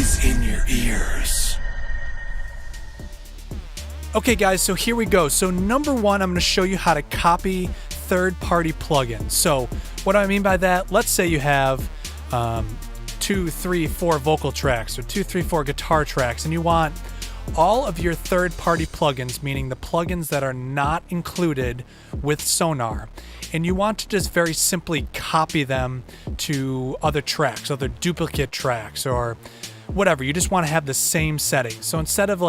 is in your ears. Okay guys, so here we go. So number one, I'm going to show you how to copy third-party plugins. So what do I mean by that? Let's say you have 2, 3, 4 vocal tracks or 2, 3, 4 guitar tracks, and you want all of your third-party plugins, meaning the plugins that are not included with Sonar, and you want to just very simply copy them to other tracks, other duplicate tracks, or whatever. You just want to have the same settings. So instead of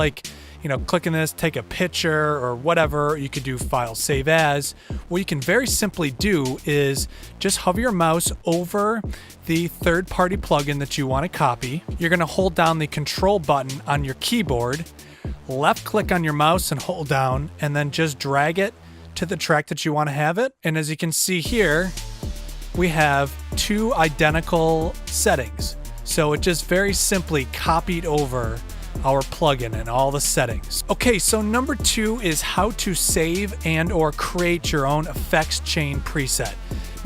clicking this, take a picture or whatever, you could do file save as. What you can very simply do is just hover your mouse over the third-party plugin that you want to copy. You're going to hold down the control button on your keyboard, left click on your mouse and hold down, and then just drag it to the track that you want to have it. And as you can see here, we have 2 identical settings. So it just very simply copied over our plugin and all the settings. Okay, so number 2 is how to save and or create your own effects chain preset.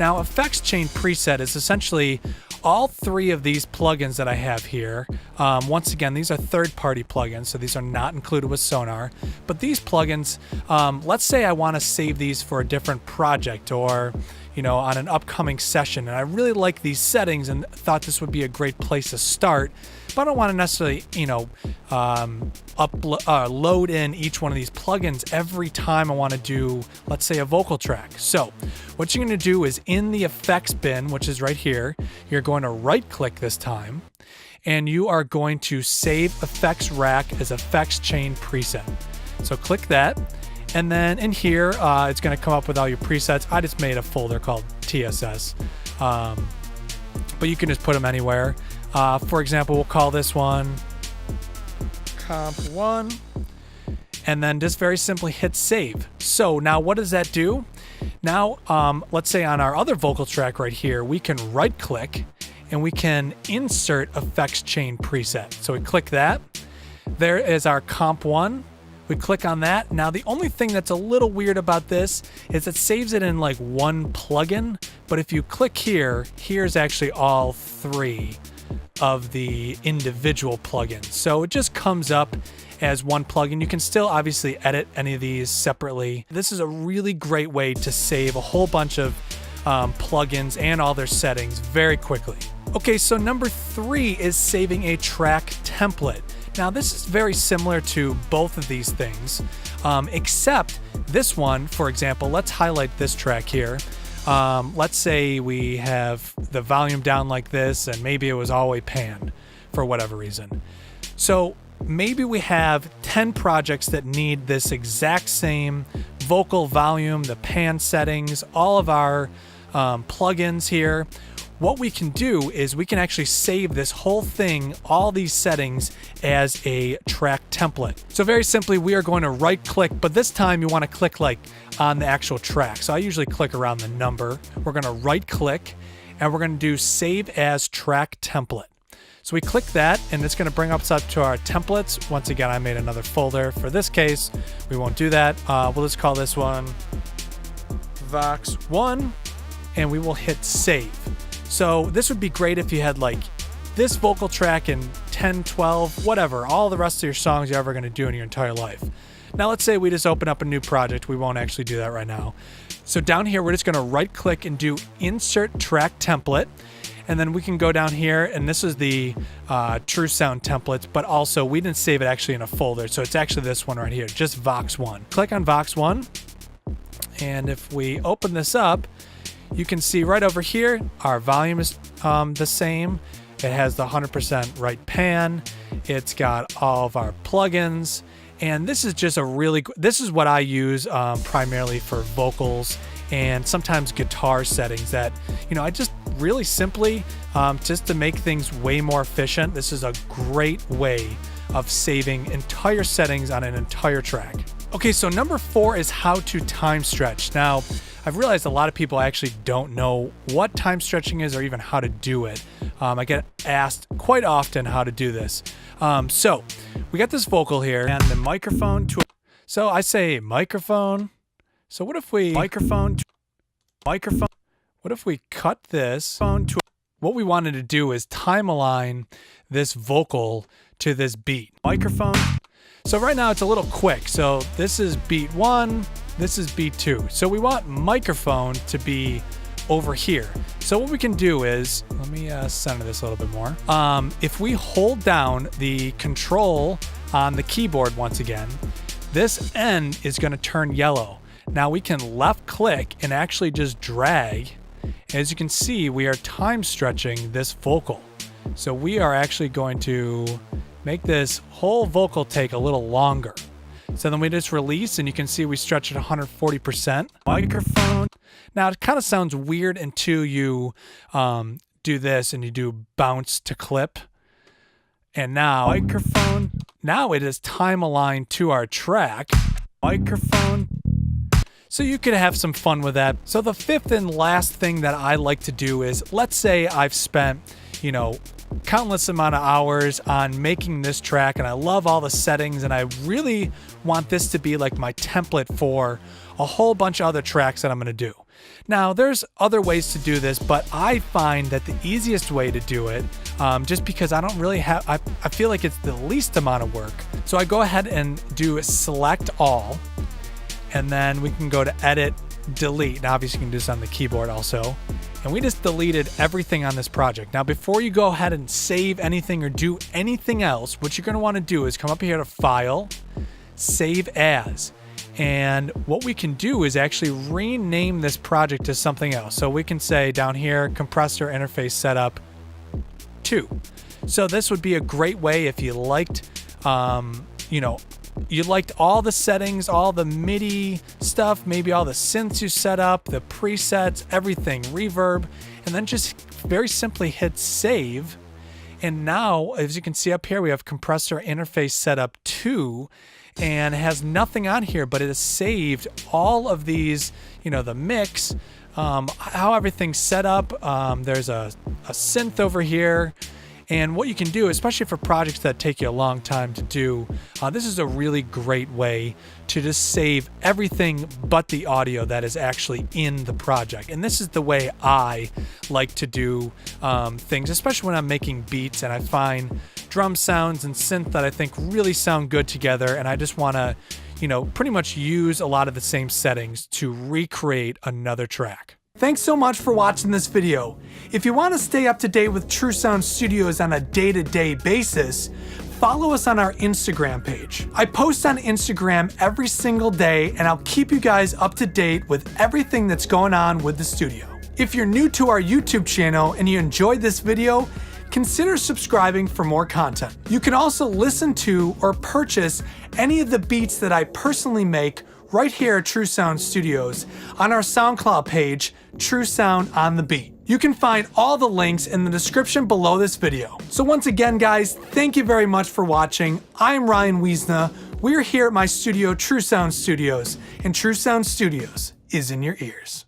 Now, effects chain preset is essentially all 3 of these plugins that I have here. Once again, these are third-party plugins, so these are not included with Sonar. But these plugins, let's say I want to save these for a different project or on an upcoming session, and I really like these settings and thought this would be a great place to start, but I don't want to necessarily load in each one of these plugins every time I want to do, let's say, a vocal track. So what you're going to do is in the effects bin, which is right here, you're going to right click this time, and you are going to save effects rack as effects chain preset. So click that. And then in here, it's going to come up with all your presets. I just made a folder called TSS, but you can just put them anywhere. For example, we'll call this one Comp 1, and then just very simply hit save. So now what does that do? Now, let's say on our other vocal track right here, we can right click and we can insert effects chain preset. So we click that. There is our Comp 1. We click on that. Now, the only thing that's a little weird about this is it saves it in like one plugin, but if you click here, here's actually all 3 of the individual plugins. So it just comes up as one plugin. You can still obviously edit any of these separately. This is a really great way to save a whole bunch of plugins and all their settings very quickly. Okay, so number 3 is saving a track template. Now, this is very similar to both of these things, except this one, for example, let's highlight this track here. Let's say we have the volume down like this, and maybe it was all the way panned for whatever reason. So maybe we have 10 projects that need this exact same vocal volume, the pan settings, all of our plugins here. What we can do is we can actually save this whole thing, all these settings, as a track template. So very simply, we are going to right click, but this time you want to click like on the actual track. So I usually click around the number. We're going to right click and we're going to do save as track template. So we click that and it's going to bring us up to our templates. Once again, I made another folder. For this case, we won't do that. We'll just call this one Vox 1 and we will hit save. So this would be great if you had like this vocal track in 10, 12, whatever, all the rest of your songs you're ever going to do in your entire life. Now let's say we just open up a new project. We won't actually do that right now. So down here, we're just going to right click and do insert track template. And then we can go down here, and this is the True Sound templates, but also we didn't save it actually in a folder. So it's actually this one right here, just Vox 1. Click on Vox 1. And if we open this up, you can see right over here, our volume is the same. It has the 100% right pan. It's got all of our plugins. And this is just this is what I use primarily for vocals and sometimes guitar settings that, I just really simply, just to make things way more efficient, this is a great way of saving entire settings on an entire track. Okay, so number 4 is how to time stretch. Now, I've realized a lot of people actually don't know what time stretching is or even how to do it. I get asked quite often how to do this. So we got this vocal here and the microphone to, so I say microphone. So what if we microphone to microphone? What if we cut this phone to what we wanted to do is time align this vocal to this beat. Microphone. So right now it's a little quick. So this is beat 1, this is beat 2. So we want microphone to be over here. So what we can do is, let me center this a little bit more. If we hold down the control on the keyboard once again, this end is going to turn yellow. Now we can left click and actually just drag. As you can see, we are time stretching this vocal. So we are actually going to make this whole vocal take a little longer. So then we just release, and you can see we stretch it 140%. Microphone. Now it kind of sounds weird until you do this and you do bounce to clip. And now microphone. Now it is time aligned to our track. Microphone. So you could have some fun with that. So the fifth and last thing that I like to do is, let's say I've spent, countless amount of hours on making this track, and I love all the settings, and I really want this to be like my template for a whole bunch of other tracks that I'm going to do. Now, there's other ways to do this, but I find that the easiest way to do it, just because I don't really have, I feel like it's the least amount of work. So I go ahead and do select all, and then we can go to edit, delete. Now, obviously you can do this on the keyboard also. And we just deleted everything on this project. Now, before you go ahead and save anything or do anything else, what you're going to want to do is come up here to File, Save As. And what we can do is actually rename this project to something else. So we can say down here, Compressor Interface Setup 2. So this would be a great way if you liked, you liked all the settings, all the MIDI stuff, maybe all the synths you set up, the presets, everything, reverb, and then just very simply hit save. And now, as you can see up here, we have Compressor Interface Setup 2, and it has nothing on here, but it has saved all of these, the mix, how everything's set up. There's a synth over here. And what you can do, especially for projects that take you a long time to do, this is a really great way to just save everything but the audio that is actually in the project. And this is the way I like to do things, especially when I'm making beats and I find drum sounds and synth that I think really sound good together. And I just want to, pretty much use a lot of the same settings to recreate another track. Thanks so much for watching this video. If you want to stay up to date with True Sound Studios on a day-to-day basis, follow us on our Instagram page. I post on Instagram every single day, and I'll keep you guys up to date with everything that's going on with the studio. If you're new to our YouTube channel and you enjoyed this video, consider subscribing for more content. You can also listen to or purchase any of the beats that I personally make right here at True Sound Studios on our SoundCloud page, True Sound on the Beat. You can find all the links in the description below this video. So once again, guys, thank you very much for watching. I'm Ryan Weezna. We're here at my studio, True Sound Studios, and True Sound Studios is in your ears.